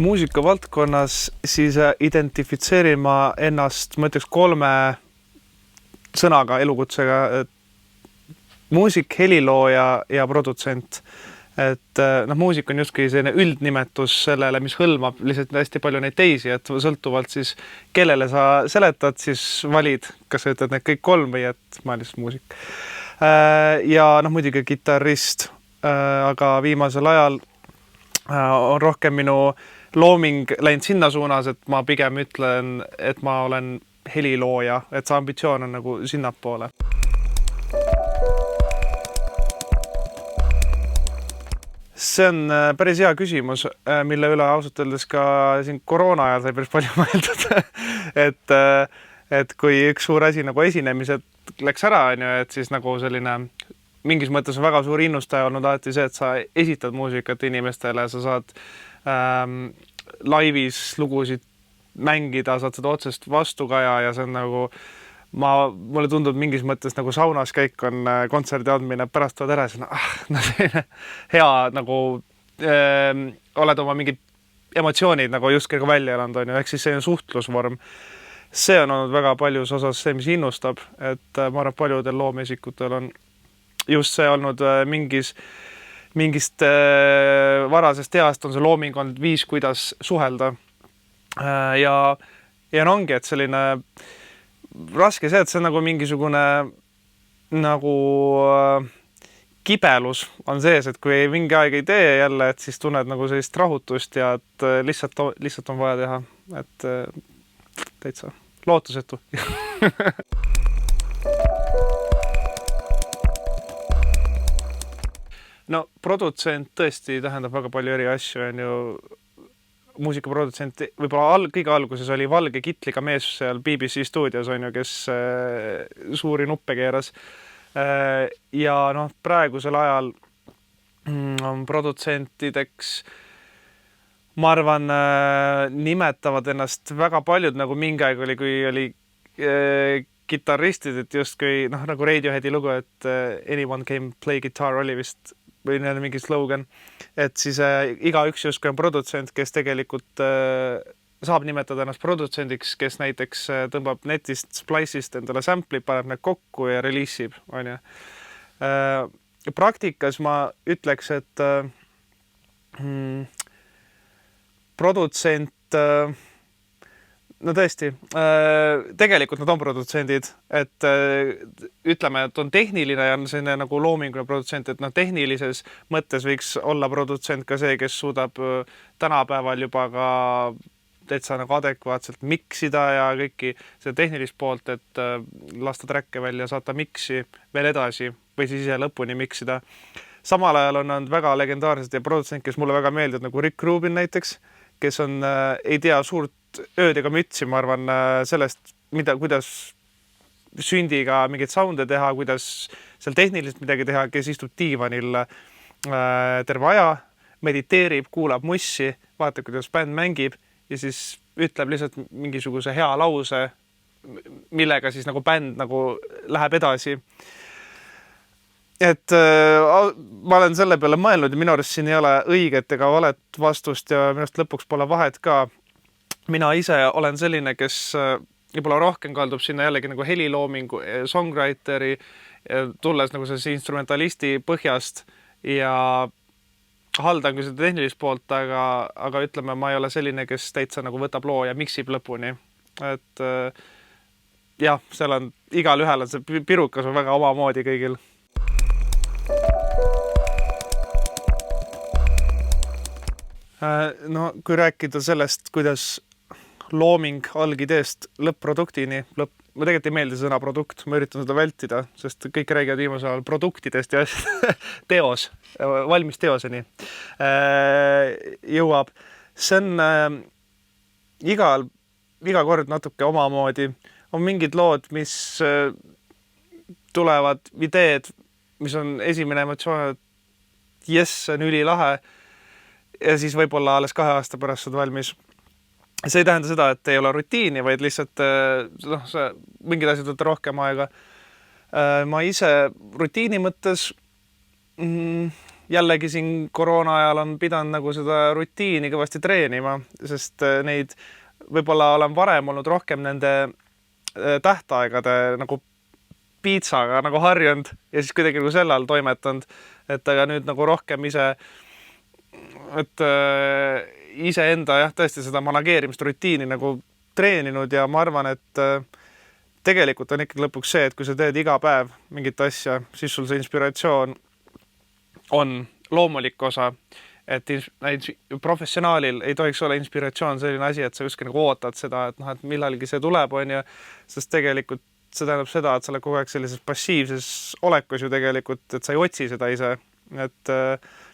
muusika valdkonnas, siis identifitseerin ma ennast, ma ütleks 3 sõnaga, elukutsega, muusik, helilooja ja produtsent. Et muusik on justkui selline üldnimetus sellele, mis hõlmab lihtsalt hästi palju neid teisi, et sõltuvalt siis, kellele sa seletad, siis valid, kas sa ütled need kõik 3 või et ma olen lihtsalt muusik. Ja muidugi kitarrist, aga viimasel ajal on rohkem minu looming läinud sinna suunas, et ma pigem ütlen, et ma olen helilooja, et see ambitsioon on nagu sinnapoole. See on päris hea küsimus, mille üle ausalt öeldes ka siin koroona ajal sai päris palju mõeldud. Et kui üks suur asi nagu esinemised läks ära, et siis nagu selline mingis mõttes on väga suur innustaja olnud alati see, et sa esitad muusikat inimestele, sa saad laivis lugusid mängida, saad seda otsest vastukaja ja see on nagu mulle tundub mingis mõttes nagu saunas käik on kontserdi andmine, pärast tood ära, hea nagu oled oma mingid emotsioonid nagu just kõige välja elanud on ju, ehk siis selline suhtlusvorm. See on olnud väga paljus osas see, mis innustab, et ma arvan, paljudel loomeesikutel on just see olnud mingist varasest east on see looming olnud viis, kuidas suhelda. Ja ongi, et selline raske see, et see on nagu mingisugune nagu kibelus on sees, et kui mingi aeg ei tee jälle, et siis tunned nagu sellist rahutust ja et lihtsalt on vaja teha, et täitsa lootusetu. No produtsent tõesti tähendab väga palju eri asju, on ju muusikaprodutsent, võib-olla kõige alguses oli valge kitliga mees seal BBC stuudios, on ju, kes suuri nuppe keeras. Ja praegusel ajal on produtsentideks, ma arvan, nimetavad ennast väga paljud, nagu mingi aeg oli, kui oli kitarristid, et justkui nagu Radioheadi lugu, et anyone can play guitar oli vist või mingi slogan, et siis iga üks justkui on produtsent, kes tegelikult saab nimetada ennast produtsendiks, kes näiteks tõmbab netist, splice'ist endale sample'id, paneb need kokku ja reliisib, on ju. Praktikas ma ütleks, et produtsent no tõesti, tegelikult nad on produtsendid, et ütleme, et on tehniline ja on selline nagu loomingune produtsent, et tehnilises mõttes võiks olla produtsent ka see, kes suudab tänapäeval juba ka täitsa nagu adekvaatselt miksida ja kõiki seda tehnilist poolt, et lasta track'e välja, saata miksi veel edasi või siis ise lõpuni miksida. Samal ajal on nad väga legendaarsed ja produtsent, kes mulle väga meeldib, nagu Rick Rubin näiteks, kes on, ei tea, suurt ööd ega mütsi, ma arvan, sellest, kuidas sündiga mingeid sounde teha, kuidas seal tehniliselt midagi teha, kes istub diivanil terve aja, mediteerib, kuulab mussi, vaatab, kuidas bänd mängib ja siis ütleb lihtsalt mingisuguse hea lause, millega siis nagu bänd nagu läheb edasi. Et ma olen selle peale mõelnud ja minu arust siin ei ole õiget ega valet vastust ja minu arust lõpuks pole vahet ka. Mina ise olen selline, kes võib-olla rohkem kaldub sinna jällegi nagu heliloomingu, songwriteri, tulles nagu sellise instrumentalisti põhjast ja haldan küll seda tehnilist poolt, aga ütleme, ma ei ole selline, kes täitsa nagu võtab loo ja miksib lõpuni. Et jah, seal on igal ühel on see pirukas on väga omamoodi kõigil. No, kui rääkida sellest, kuidas looming algideest lõpp-produktini, ma tegelikult ei meeldi sõna produkt, ma üritan seda vältida, sest kõik räägivad viimasel ajal produktidest ja teos, valmis teoseni jõuab. See on iga kord natuke omamoodi. On mingid lood, mis tulevad ideed, mis on esimene emotsioon, et jess, on ülilahe ja siis võib-olla alles 2 aasta pärast saad valmis. See ei tähenda seda, et ei ole rutiini, vaid lihtsalt mingid asjad võtta rohkem aega. Ma ise rutiini mõttes jällegi siin koroona ajal on pidanud nagu seda rutiini kõvasti treenima, sest neid võib-olla olen varem olnud rohkem nende tähtaegade nagu piitsaga nagu harjunud ja siis kuidagi nagu selle all toimetanud, et aga nüüd nagu rohkem iseenda jah, tõesti seda manageerimist rutiini nagu treeninud ja ma arvan, et tegelikult on ikkagi lõpuks see, et kui sa teed iga päev mingit asja, siis sul see inspiratsioon on loomulik osa, et professionaalil ei tohiks olla inspiratsioon selline asi, et sa justkui nagu ootad seda, et noh, et millalgi see tuleb, on ju, sest tegelikult see tähendab seda, et sa oled kogu aeg sellises passiivses olekus ju tegelikult, et sa ei otsi seda ise, et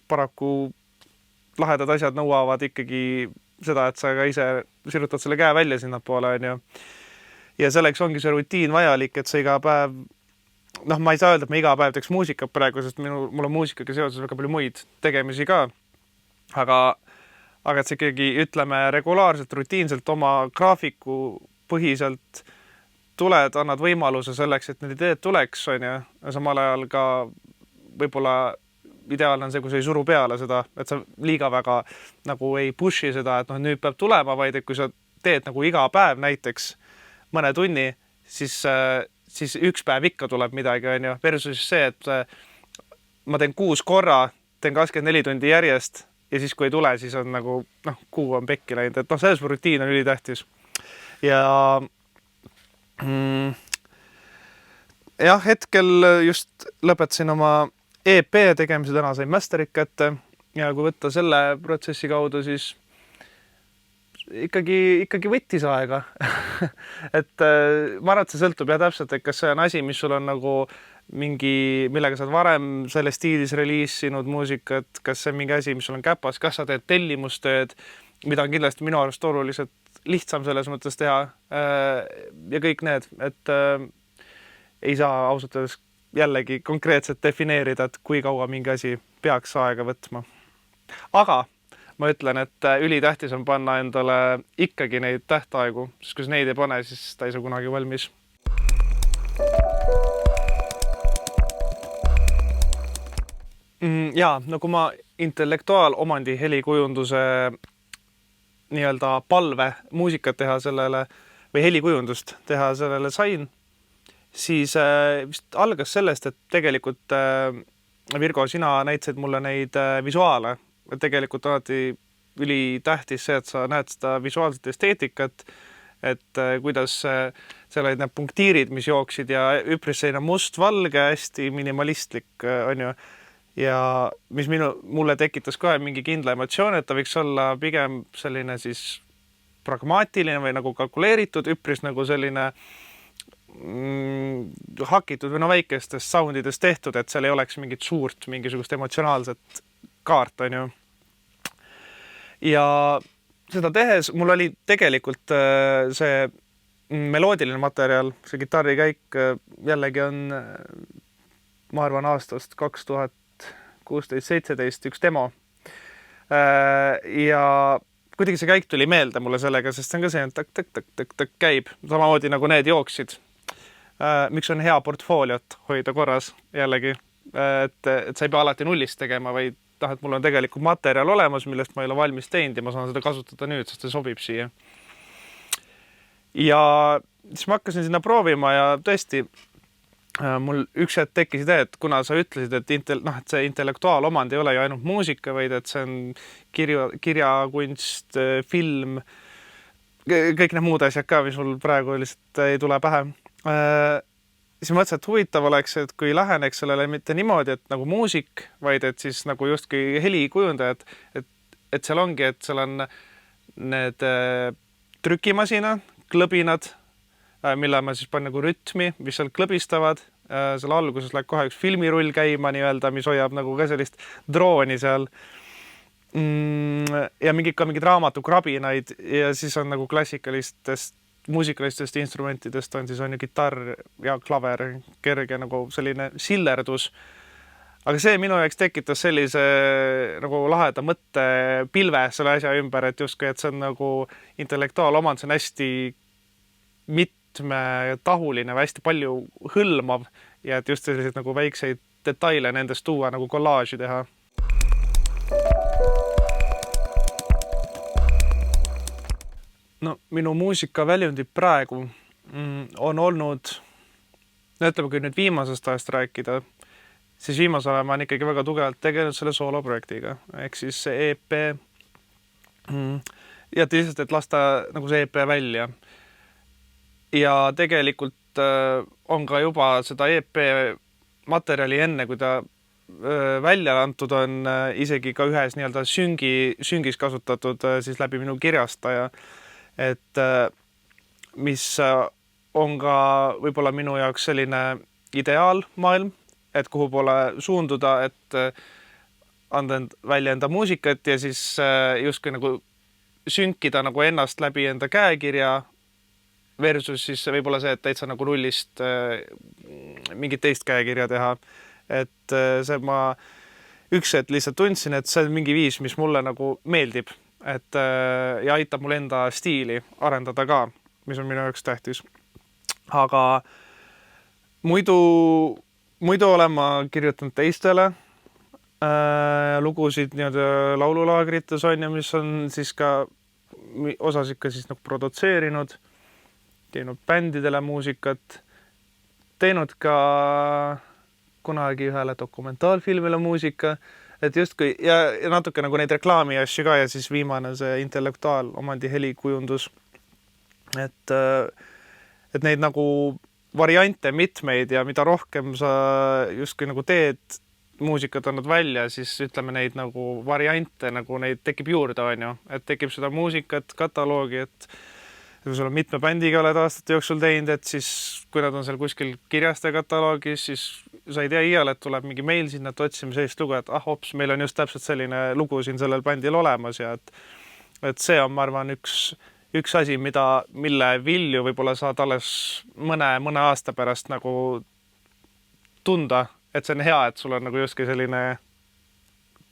paraku lahedad asjad nõuavad ikkagi seda, et sa ka ise sirutad selle käe välja sinnapoole, on ju. Ja selleks ongi see rutiin vajalik, et sa iga päev, noh, ma ei saa öelda, et ma iga päev teeks muusikat praegu, sest mul on muusikaga seoses väga palju muid tegemisi ka, aga et see ikkagi, ütleme, regulaarselt, rutiinselt oma graafiku põhiselt tuled, annad võimaluse selleks, et need ideed tuleks, on ju, samal ajal ka võib-olla ideaalne on see, kui sa ei suru peale seda, et sa liiga väga nagu ei pushi seda, et noh, nüüd peab tulema, vaid et kui sa teed nagu iga päev näiteks mõne tunni, siis üks päev ikka tuleb midagi, on ju, versus see, et ma teen 6 korra, teen 24 tundi järjest ja siis, kui ei tule, siis on nagu, noh, kuu on pekki läinud, et noh, selles rutiin on ülitähtis. Ja jah, hetkel just lõpetasin oma EP tegemise, täna sain masterit kätte ja kui võtta selle protsessi kaudu, siis ikkagi võttis aega. et ma arvan, et see sõltub ja täpselt, et kas see on asi, mis sul on nagu millega sa oled varem selle stiilis reliisinud muusikat, kas see on mingi asi, mis sul on käpas, kas sa teed tellimustööd, mida on kindlasti minu arust oluliselt lihtsam selles mõttes teha ja kõik need, et ei saa ausalt öeldes jällegi konkreetselt defineerida, et kui kaua mingi asi peaks aega võtma. Aga ma ütlen, et ülitähtis on panna endale ikkagi neid tähtaegu, sest kui neid ei pane, siis ta ei saa kunagi valmis. Ja, no kui ma intellektuaalomandi helikujunduse nii-öelda palve muusikat teha sellele või helikujundust teha sellele sain, siis vist algas sellest, et tegelikult Virgo, sina näitasid mulle neid visuaale. Tegelikult alati ülitähtis see, et sa näed seda visuaalset esteetikat, et kuidas seal olid need punktiirid, mis jooksid ja üpris selline must-valge, hästi minimalistlik, on ju. Ja mis mulle tekitas kohe mingi kindla emotsioon, et ta võiks olla pigem selline siis pragmaatiline või nagu kalkuleeritud, üpris nagu selline hakitud või no väikestest soundidest tehtud, et seal ei oleks mingit suurt, mingisugust emotsionaalset kaart, on ju. Ja seda tehes mul oli tegelikult see meloodiline materjal, see kitarrikäik jällegi on, ma arvan, aastast 2016-17 üks demo. Ja kuidagi see käik tuli meelde mulle sellega, sest see on ka see, tak käib, samamoodi nagu need jooksid. Miks on hea portfooliot hoida korras jällegi, et sa ei pea alati nullist tegema, vaid et mul on tegelikult materjal olemas, millest ma ei ole valmis teinud ja ma saan seda kasutada nüüd, sest see sobib siia. Ja siis ma hakkasin sinna proovima ja tõesti mul üks hetk tekkis idee, et kuna sa ütlesid, et see intellektuaalomand ei ole ju ainult muusika, vaid et see on kirjakunst, film, kõik need muud asjad ka, mis mul praegu lihtsalt ei tule pähe. Siis mõtlesin, et huvitav oleks, et kui läheneks sellele mitte niimoodi, et nagu muusik, vaid et siis nagu justkui helikujundajad, et seal ongi, et seal on need trükimasina, klõbinad, mille ma siis panen nagu rütmi, mis seal klõbistavad. Seal alguses läheb kohe üks filmirull käima nii-öelda, mis hoiab nagu ka sellist drooni seal. Ja mingid raamatukrabinaid ja siis on nagu klassikalistest muusikalistest instrumentidest on siis on ju kitarr ja klaver, kerge nagu selline sillerdus. Aga see minu jaoks tekitas sellise nagu laheda mõtte pilve selle asja ümber, et justkui, et see on nagu intellektuaalomand, see on hästi mitmetahuline või hästi palju hõlmav ja et just selliseid nagu väikseid detaile nendest tuua nagu kollaaži teha. No minu muusika väljundid praegu on olnud, no ütleme, kui nüüd viimasest ajast rääkida, siis viimasel ajal ma olen ikkagi väga tugevalt tegelenud selle sooloprojektiga, ehk siis see EP ja lihtsalt, et lasta nagu see EP välja. Ja tegelikult on ka juba seda EP materjali enne, kui ta välja antud on, isegi ka ühes nii-öelda süngis kasutatud siis läbi minu kirjastaja, et mis on ka võib-olla minu jaoks selline ideaalmaailm, et kuhu poole suunduda, et anda välja enda muusikat ja siis justkui nagu sünkida nagu ennast läbi enda käekirja versus siis võib-olla see, et täitsa nagu nullist mingit teist käekirja teha. Et see ma üks hetk lihtsalt tundsin, et see on mingi viis, mis mulle nagu meeldib, et ja aitab mul enda stiili arendada ka, mis on minu jaoks tähtis. Aga muidu olen ma kirjutanud teistele lugusid nii-öelda laululaagrites on ja mis on siis ka osas ikka siis nagu produtseerinud, teinud bändidele muusikat, teinud ka kunagi ühele dokumentaalfilmile muusika, et justkui ja natuke nagu neid reklaami asju ka ja siis viimane see intellektuaalomandi helikujundus. Et neid nagu variante mitmeid ja mida rohkem sa justkui nagu teed muusikat annad välja, siis ütleme neid nagu variante, nagu neid tekib juurde, on ju. Et tekib seda muusikat, kataloogi, et kui sul on mitme bändiga oled aastate jooksul teinud, et siis kui nad on seal kuskil kirjaste kataloogis, siis sa ei tea iial, et tuleb mingi meil sinna, et otsime sellist lugu, et hops, meil on just täpselt selline lugu siin sellel bändil olemas ja et see on, ma arvan, üks asi, mille vilju võib-olla saad alles mõne aasta pärast nagu tunda, et see on hea, et sul on nagu justkui selline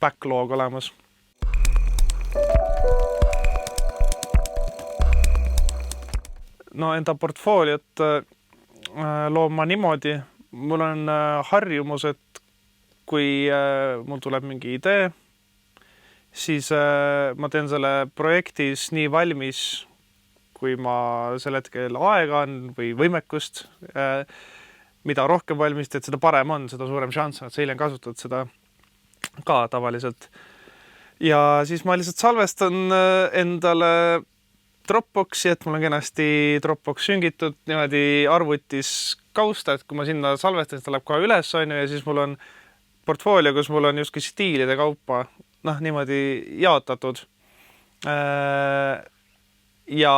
backlog olemas. No enda portfooliot loon ma niimoodi. Mul on harjumus, et kui mul tuleb mingi idee, siis ma teen selle projektis nii valmis, kui ma sel hetkel aega on või võimekust, mida rohkem valmist, et seda parem on, seda suurem šanss, et sa hiljem kasutad seda ka tavaliselt. Ja siis ma lihtsalt salvestan endale Dropboxi, et mul on kenasti Dropbox süngitud niimoodi arvutis kausta, et kui ma sinna salvestan, siis ta läheb kohe üles on ja siis mul on portfoolio, kus mul on justkui stiilide kaupa niimoodi jaotatud. Ja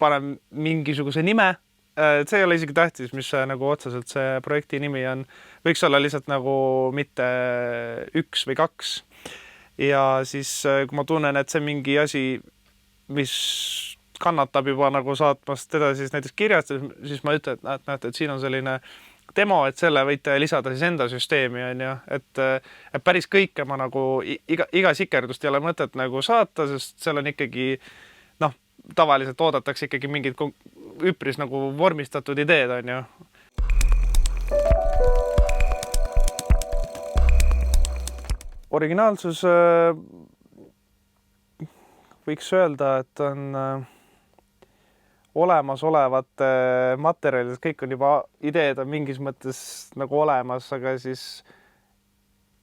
panen mingisuguse nime. See ei ole isegi tähtis, mis nagu otseselt see projekti nimi on. Võiks olla lihtsalt nagu mitte 1 või 2. Ja siis kui ma tunnen, et see mingi asi, mis kannatab juba nagu saatmast edasi siis näiteks kirjast, siis ma ütlen, et näete, et siin on selline demo, et selle võite lisada siis enda süsteemi, on ju, et päris kõike ma nagu iga sikerdust ei ole mõtet nagu saata, sest seal on ikkagi, tavaliselt oodatakse ikkagi mingid üpris nagu vormistatud ideed, on ju. Originaalsus võiks öelda, et on olemasolevate materjalid, kõik on juba ideed on mingis mõttes nagu olemas, aga siis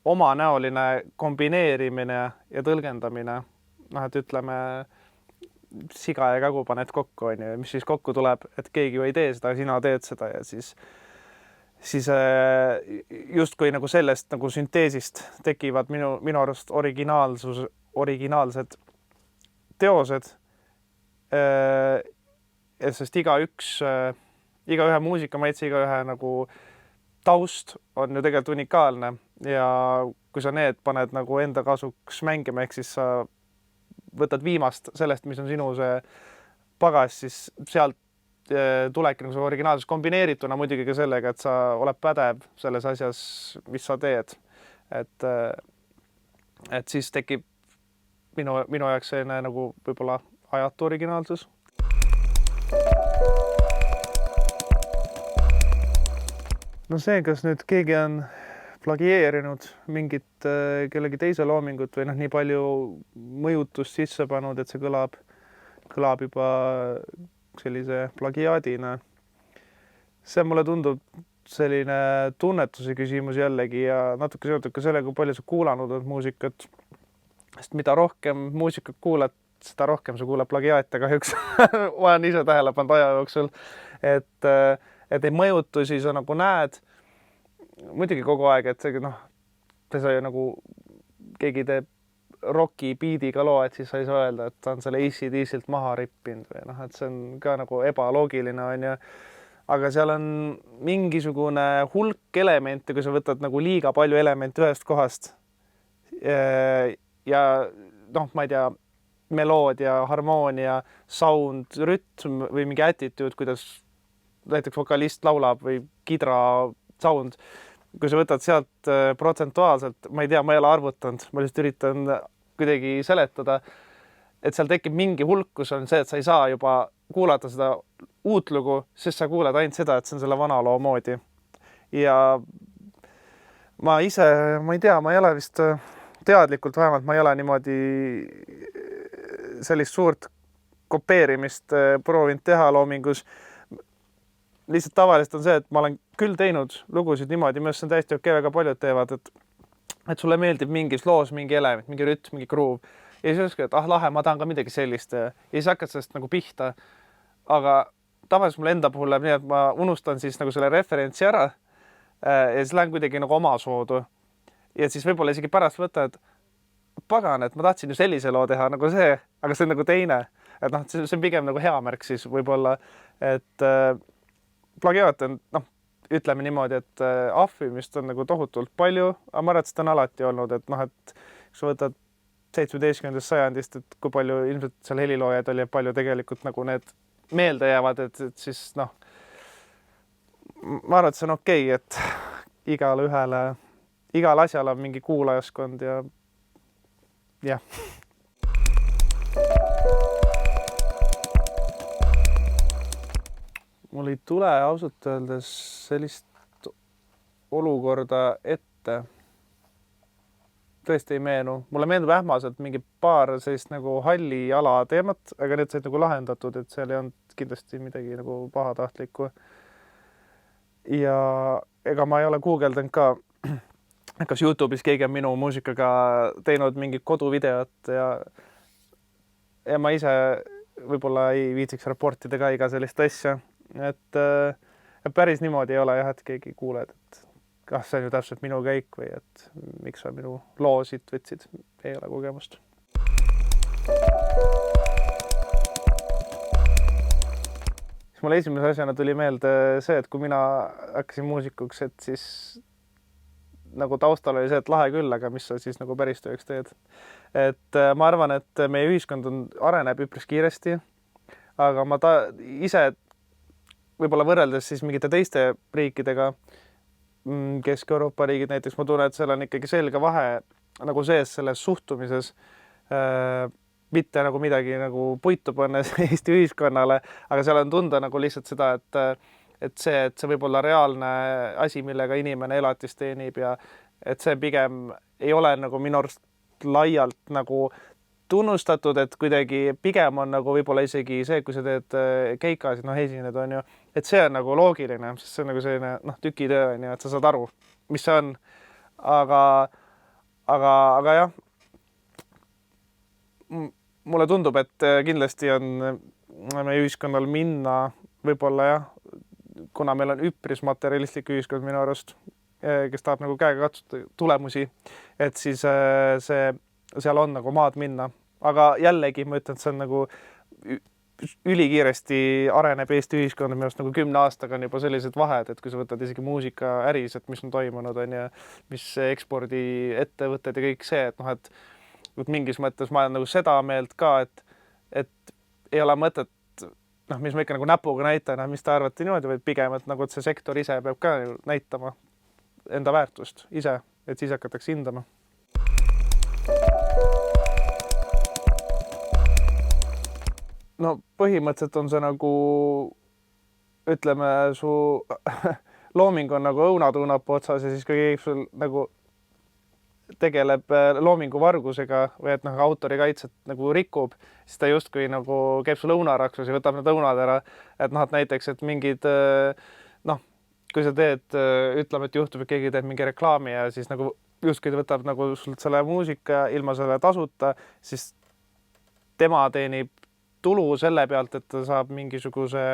omanäoline kombineerimine ja tõlgendamine, et ütleme, siga ja kägu paned kokku, on ju, mis siis kokku tuleb, et keegi ju ei tee seda, sina teed seda ja siis justkui nagu sellest nagu sünteesist tekivad minu arust originaalsed teosed, sest igaühe muusikamaitse, igaühe nagu taust on ju tegelikult unikaalne ja kui sa need paned nagu enda kasuks mängima, ehk siis sa võtad viimast sellest, mis on sinu see pagas, siis sealt tulebki nagu see originaalsus kombineerituna muidugi ka sellega, et sa oled pädev selles asjas, mis sa teed. Et siis tekib minu jaoks selline nagu võib-olla ajatu originaalsus. No see, kas nüüd keegi on plagieerinud mingit kellegi teise loomingut või nii palju mõjutust sisse pannud, et see kõlab kõlab juba sellise plagiaadina. See mulle tundub selline tunnetuse küsimus jällegi ja natuke seotud ka sellega, kui palju sa kuulanud on muusikat. Sest mida rohkem muusikat kuulad, seda rohkem sa kuuled plagiaate kahjuks. Ma olen ise tähele pannud aja jooksul, et neid mõjutusi sa nagu näed muidugi kogu aeg, et see sa ju nagu keegi teeb rocki beatiga loo, et siis sa ei saa öelda, et ta on selle AC/DCilt maha rippinud või et see on ka nagu ebaloogiline on ju. Aga seal on mingisugune hulk elemente, kui sa võtad nagu liiga palju elemente ühest kohast ja ma ei tea, meloodia, harmoonia, sound, rütm või mingi attitude, kuidas näiteks vokalist laulab või kidra sound. Kui sa võtad sealt protsentuaalselt, ma ei tea, ma ei ole arvutanud, ma lihtsalt üritan kuidagi seletada, et seal tekib mingi hulk, kus on see, et sa ei saa juba kuulata seda uut lugu, sest sa kuuled ainult seda, et see on selle vana loo moodi. Ja ma ise, ma ei tea, ma ei ole vist teadlikult vähemalt, ma ei ole niimoodi sellist suurt kopeerimist proovinud teha loomingus. Lihtsalt tavaliselt on see, et ma olen küll teinud lugusid niimoodi, mis on täiesti okei, väga paljud teevad, et sulle meeldib mingis loos mingi element, mingi rütm, mingi groove. Ja siis ütled, et lahe, ma tahan ka midagi sellist. Ja siis hakkad sellest nagu pihta. Aga tavaliselt mul enda puhul läheb nii, et ma unustan siis nagu selle referentsi ära ja siis lähen kuidagi nagu oma soodu. Ja siis võib-olla isegi pärast võtta, et pagan, et ma tahtsin ju sellise loo teha nagu see, aga see on nagu teine. Et see on pigem nagu hea märk siis võib-olla, et plagiaat on, ütleme niimoodi, et ahvimist on nagu tohutult palju, aga ma arvan, et seda on alati olnud, et et kui sa võtad 17. sajandist, et kui palju ilmselt seal heliloojaid oli ja palju tegelikult nagu need meelde jäävad, et siis ma arvan, et see on okei, et igal asjal on mingi kuulajaskond ja jah. Mul ei tule ausalt öeldes sellist olukorda ette. Tõesti ei meenu. Mulle meenub ähmaselt mingi paar sellist nagu halli ala teemat, aga need said nagu lahendatud, et seal ei olnud kindlasti midagi nagu pahatahtlikku. Ja ega ma ei ole guugeldanud ka, kas YouTube'is keegi on minu muusikaga teinud mingit koduvideot ja ma ise võib-olla ei viitsiks raportida ka iga sellist asja. Et päris niimoodi ei ole jah, et keegi kuuled, et see on ju täpselt minu käik või et miks sa minu loo siit võtsid. Ei ole kogemust. Mulle esimese asjana tuli meelde see, et kui mina hakkasin muusikuks, et siis nagu taustal oli see, et lahe küll, aga mis sa siis nagu päris tööks teed. Et ma arvan, et meie ühiskond areneb üpris kiiresti, aga ma ise võib-olla võrreldes siis mingite teiste riikidega, Kesk-Euroopa riigid näiteks, ma tunnen, et seal on ikkagi selge vahe nagu sees selles suhtumises, mitte nagu midagi nagu puitu pannes Eesti ühiskonnale, aga seal on tunda nagu lihtsalt seda, et see võib olla reaalne asi, millega inimene elatist teenib ja et see pigem ei ole nagu minu arust laialt nagu tunnustatud, et kuidagi pigem on nagu võib-olla isegi see, kui sa teed keikasid, esined on ju, et see on nagu loogiline, sest see on nagu selline tükitöö on ju, et sa saad aru, mis see on. Aga jah, mulle tundub, et kindlasti on meie ühiskonnal minna võib-olla jah, kuna meil on üpris materialistlik ühiskond minu arust, kes tahab nagu käega katsuda tulemusi, et siis seal on nagu maad minna. Aga jällegi ma ütlen, et see on nagu ülikiiresti areneb Eesti ühiskond, minu arust nagu 10 aastaga on juba sellised vahed, et kui sa võtad isegi muusika äris, et mis on toimunud on ja mis ekspordi ettevõtted ja kõik see, et mingis mõttes ma olen nagu seda meelt ka, et ei ole mõtet, mis ma ikka nagu näpuga näitan, mis te arvate niimoodi, vaid pigem, et nagu see sektor ise peab ka näitama enda väärtust ise, et siis hakatakse hindama. No põhimõtteliselt on see nagu, ütleme, su looming on nagu õunad õunapuu otsas ja siis kui keegi sul nagu tegeleb loomingu vargusega või et autorikaitset nagu rikub, siis ta justkui nagu käib su lõunaraksus ja võtab need õunad ära. Et et näiteks, et mingid kui sa teed, ütleme, et juhtub, et keegi teeb mingi reklaami ja siis nagu justkui ta võtab nagu sult selle muusika ilma selle tasuta, siis tema teenib tulu selle pealt, et ta saab mingisuguse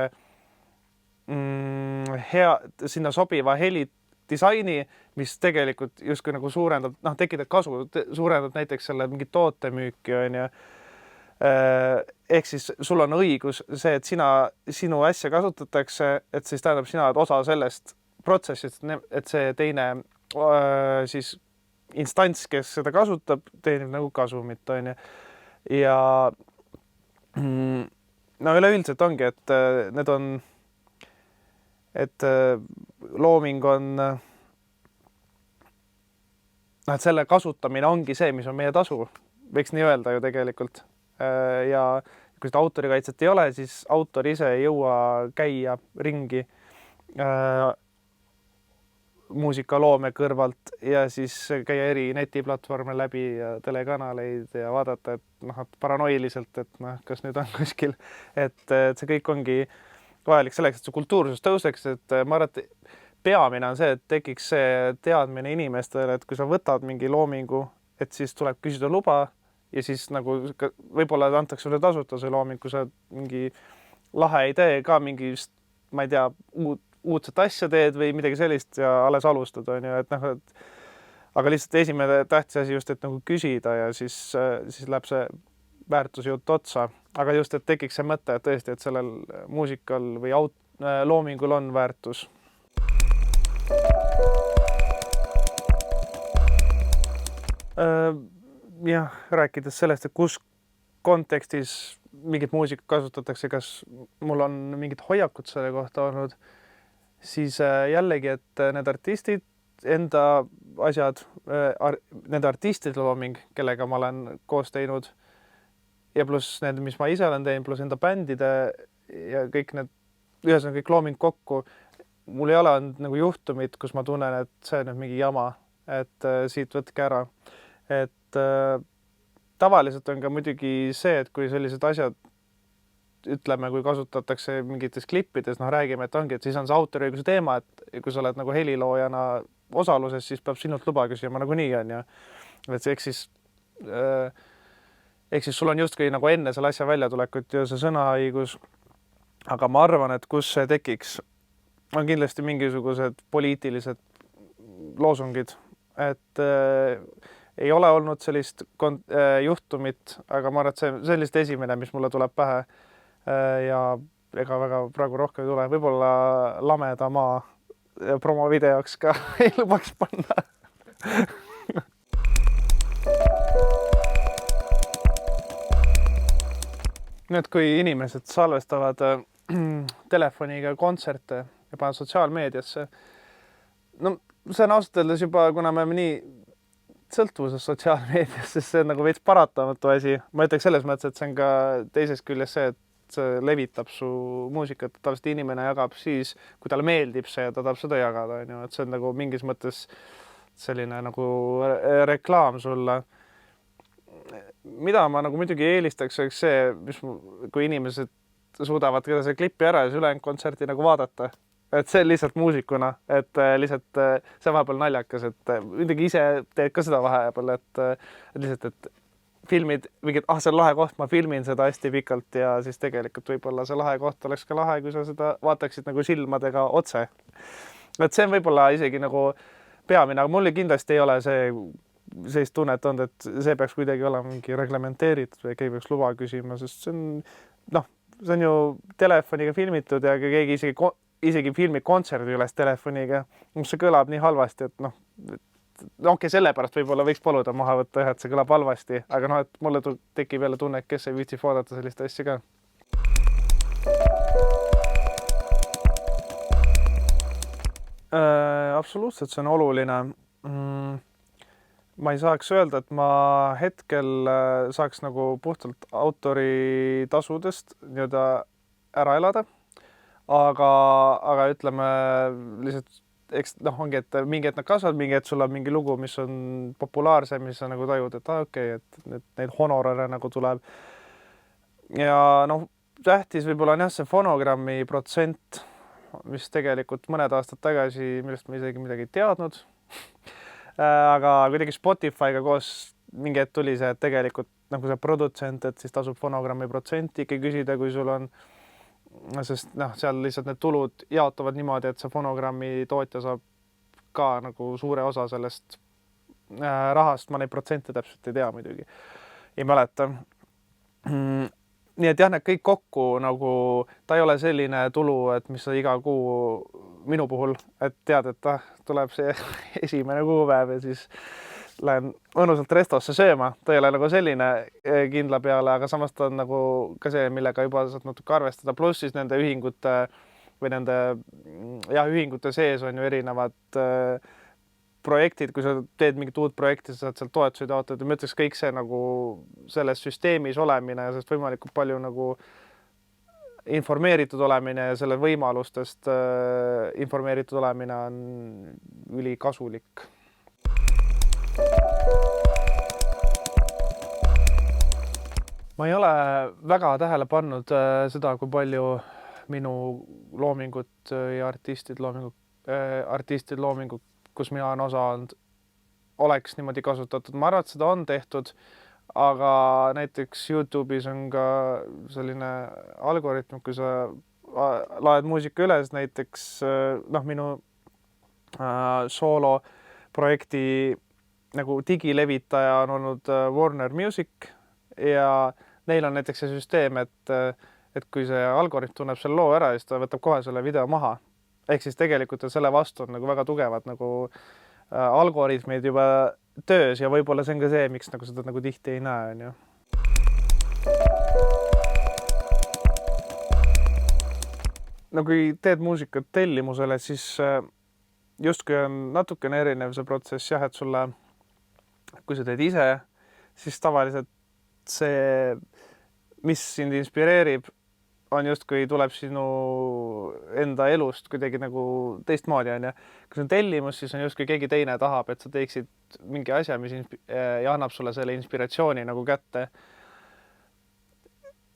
hea, sinna sobiva heli disaini, mis tegelikult justkui nagu suurendab, tekitab kasu, suurendab näiteks selle mingi tootemüüki, on ju. Ehk siis sul on õigus see, et sinu asja kasutatakse, et siis tähendab, sina oled osa sellest protsessist, et see teine siis instants, kes seda kasutab, teenib nagu kasumit, on ju. Ja üleüldiselt ongi, et need on, et looming on, et selle kasutamine ongi see, mis on meie tasu, võiks nii öelda ju tegelikult. Ja kui seda autorikaitset ei ole, siis autor ise ei jõua käia ringi muusikaloome kõrvalt ja siis käia eri netiplatvorme läbi ja telekanaleid ja vaadata, et paranoiliselt, et kas nüüd on kuskil, et see kõik ongi vajalik selleks, et see kultuursus tõuseks, et ma arvan, et peamine on see, et tekiks see teadmine inimestele, et kui sa võtad mingi loomingu, et siis tuleb küsida luba ja siis nagu võib-olla antakse sulle tasuta see looming, kui sa mingi lahe idee ka mingist, ma ei tea, uudset asja teed või midagi sellist ja alles alustad, on ju, et aga lihtsalt esimene tähtis asi just, et nagu küsida ja siis läheb see väärtusjutt otsa, aga just, et tekiks see mõte, et tõesti, et sellel muusikal või loomingul on väärtus. Jah, rääkides sellest, et kus kontekstis mingit muusikat kasutatakse, kas mul on mingid hoiakud selle kohta olnud, siis jällegi, et need artistid, enda asjad, nende artistide looming, kellega ma olen koos teinud ja pluss need, mis ma ise olen teinud, pluss enda bändide ja kõik need, ühesõnaga kõik looming kokku, mul ei ole olnud nagu juhtumit, kus ma tunnen, et see on mingi jama, et siit võtke ära. Et tavaliselt on ka muidugi see, et kui sellised asjad, ütleme, kui kasutatakse mingites klippides, räägime, et ongi, et siis on see autoriõiguse teema, et kui sa oled nagu heliloojana osaluses, siis peab sinult luba küsima nagu nii on ju. Et see, eks siis sul on justkui nagu enne selle asja väljatulekut ja see sõnaõigus, aga ma arvan, et kus see tekiks, on kindlasti mingisugused poliitilised loosungid, et ei ole olnud sellist juhtumit, aga ma arvan, et see on lihtsalt esimene, mis mulle tuleb pähe ja ega väga praegu rohkem ei tule. Võib-olla Lameda maa promovideoks ka ei lubaks panna. Nüüd, kui inimesed salvestavad telefoniga kontserte ja panevad sotsiaalmeediasse, see on ausalt öeldes juba, kuna me nii sõltuvuses sotsiaalmeedias, sest see on nagu veits paratamatu asi. Ma ütleks selles mõttes, et see on ka teisest küljest see, et see levitab su muusikat, et tavaliselt inimene jagab siis, kui talle meeldib see ja ta tahab seda jagada, on ju, et see on nagu mingis mõttes selline nagu reklaam sulle. Mida ma nagu muidugi eelistaks, oleks see, kui inimesed suudavad ka see klippi ära ja ülejäänud kontserti nagu vaadata. Et see lihtsalt muusikuna, et lihtsalt see vahepeal naljakas, et muidugi ise teed ka seda vahepeal, et lihtsalt, et filmid, see on lahe koht, ma filmin seda hästi pikalt ja siis tegelikult võib-olla see lahe koht oleks ka lahe, kui sa seda vaataksid nagu silmadega otse. Et see on võib-olla isegi nagu peamine, aga mulle kindlasti ei ole sellist tunnet olnud, et see peaks kuidagi olema mingi reglementeeritud või keegi peaks luba küsima, sest see on ju telefoniga filmitud ja keegi isegi filmi kontserdi üles telefoniga, mis see kõlab nii halvasti, et sellepärast võib-olla võiks paluda maha võtta, et see kõlab halvasti, aga et mulle tekib jälle tunne, et kes ei viitsi vaadata sellist asja ka. Absoluutselt, see on oluline. Ma ei saaks öelda, et ma hetkel saaks nagu puhtalt autoritasudest nii-öelda ära elada. Aga ütleme lihtsalt eks ongi, et mingi hetk nad kasvavad, mingi hetk sul on mingi lugu, mis on populaarsem, mis sa nagu tajud, et okei, et neid honorare nagu tuleb. Ja tähtis võib-olla on jah see fonogrammi protsent, mis tegelikult mõned aastad tagasi, millest ma isegi midagi ei teadnud. Aga kuidagi Spotify'ga koos mingi hetk tuli see, et tegelikult nagu see produtsent, et siis tasub fonogrammi protsenti ikka küsida, kui sul on, sest seal lihtsalt need tulud jaotuvad niimoodi, et see fonogrammi tootja saab ka nagu suure osa sellest rahast. Ma neid protsente täpselt ei tea muidugi, ei mäleta. Nii et jah, need kõik kokku nagu, ta ei ole selline tulu, et mis sa iga kuu minu puhul, et tead, et tuleb see esimene kuupäev ja siis lähen mõnusalt restosse sööma. Ta ei ole nagu selline kindla peale, aga samas ta on nagu ka see, millega juba saad natuke arvestada. Pluss siis nende ühingute või nende ühingute sees on ju erinevad projektid, kui sa teed mingit uut projekti, sa saad seal toetusi taotleda. Ma ütleks kõik see nagu selles süsteemis olemine ja sellest võimalikult palju nagu informeeritud olemine ja selle võimalustest informeeritud olemine on ülikasulik. Ma ei ole väga tähele pannud seda, kui palju minu loomingut ja artistid loomingut, kus mina olen osa olnud, oleks niimoodi kasutatud. Ma arvan, et seda on tehtud, aga näiteks YouTube'is on ka selline algoritm, kui sa laed muusika üles, näiteks minu soolo projekti nagu digilevitaja on olnud Warner Music ja neil on näiteks see süsteem, et kui see algoritm tunneb selle loo ära, siis ta võtab kohe selle video maha. Ehk siis tegelikult selle vastu on nagu väga tugevad nagu algoritmid juba töös ja võib-olla see on ka see, miks nagu seda nagu tihti ei näe, on ju. No kui teed muusikat tellimusele, siis justkui on natukene erinev see protsess, jah, et sulle, kui sa teed ise, siis tavaliselt see, mis sind inspireerib, on justkui tuleb sinu enda elust kuidagi nagu teistmoodi, on ju. Kui see on tellimus, siis on justkui keegi teine tahab, et sa teeksid mingi asja, mis ja annab sulle selle inspiratsiooni nagu kätte.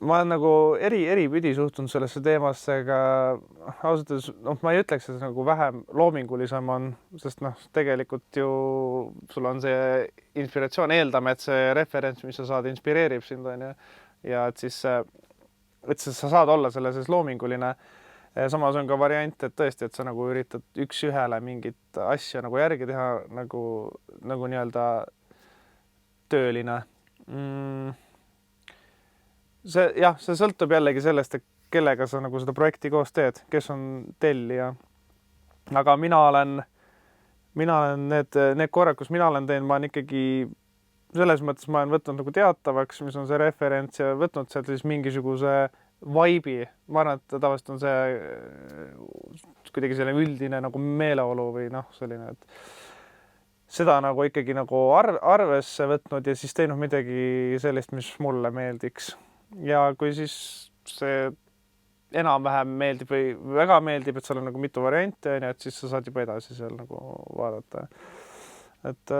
Ma olen nagu eripidi suhtunud sellesse teemasse, aga ausalt, ma ei ütleks, et nagu vähem loomingulisem on, sest tegelikult ju sul on see inspiratsioon, eeldame, et see referents, mis sa saad, inspireerib sind, on ju. Ja et siis sa saad olla selle sees loominguline. Samas on ka variant, et tõesti, et sa nagu üritad üks-ühele mingit asja nagu järgi teha nagu nii-öelda tööline. See sõltub jällegi sellest, et kellega sa nagu seda projekti koos teed, kes on tellija. Aga mina olen need korrad, kus mina olen teinud, ma olen ikkagi selles mõttes, ma olen võtnud nagu teatavaks, mis on see referents ja võtnud sealt siis mingisuguse vibe'i. Ma arvan, et tavaliselt on see kuidagi selline üldine nagu meeleolu või selline, et seda nagu ikkagi nagu arvesse võtnud ja siis teinud midagi sellist, mis mulle meeldiks. Ja kui siis see enam-vähem meeldib või väga meeldib, et seal on nagu mitu varianti, et siis sa saad juba edasi seal nagu vaadata. Et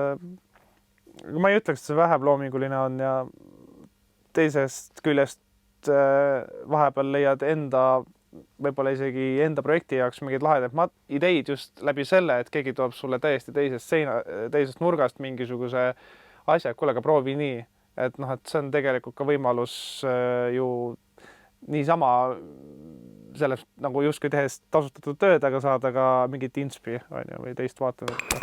ma ei ütleks, et see vähem loominguline on ja teisest küljest vahepeal leiad võib-olla isegi enda projekti jaoks mingeid lahedaid ideid just läbi selle, et keegi tuleb sulle täiesti teisest nurgast mingisuguse asja, kuule, aga proovi nii. Et see on tegelikult ka võimalus ju niisama sellest nagu justkui tehes tasustatud tööd, aga saada ka mingit inspi või teist vaatenurka.